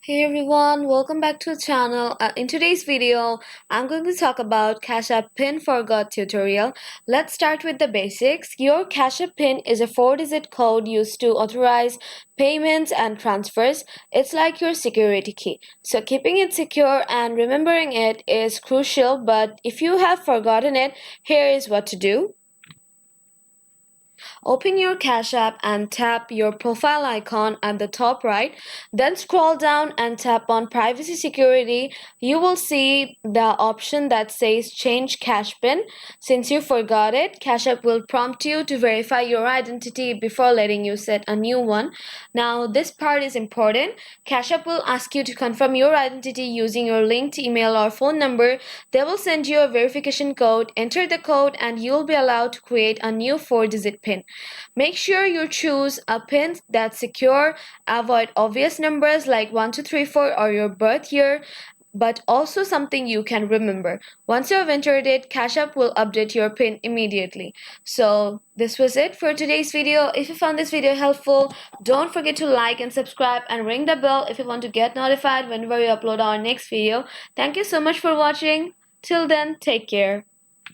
Hey everyone, welcome back to the channel. In today's video, I'm going to talk about Cash App PIN Forgot tutorial. Let's start with the basics. Your Cash App PIN is a 4-digit code used to authorize payments and transfers. It's like your security key. So keeping it secure and remembering it is crucial, but if you have forgotten it, here is what to do. Open your Cash App and tap your profile icon at the top right. Then scroll down and tap on Privacy Security. You will see the option that says Change Cash PIN. Since you forgot it, Cash App will prompt you to verify your identity before letting you set a new one. Now, this part is important. Cash App will ask you to confirm your identity using your linked email or phone number. They will send you a verification code. Enter the code and you'll be allowed to create a new 4-digit PIN. Make sure you choose a PIN that's secure. Avoid obvious numbers like 1234 or your birth year, but also something you can remember. Once you have entered it, Cash App will update your PIN immediately. So this was it for today's video. If you found this video helpful, don't forget to like and subscribe and ring the bell if you want to get notified whenever we upload our next video. Thank you so much for watching. Till then, take care.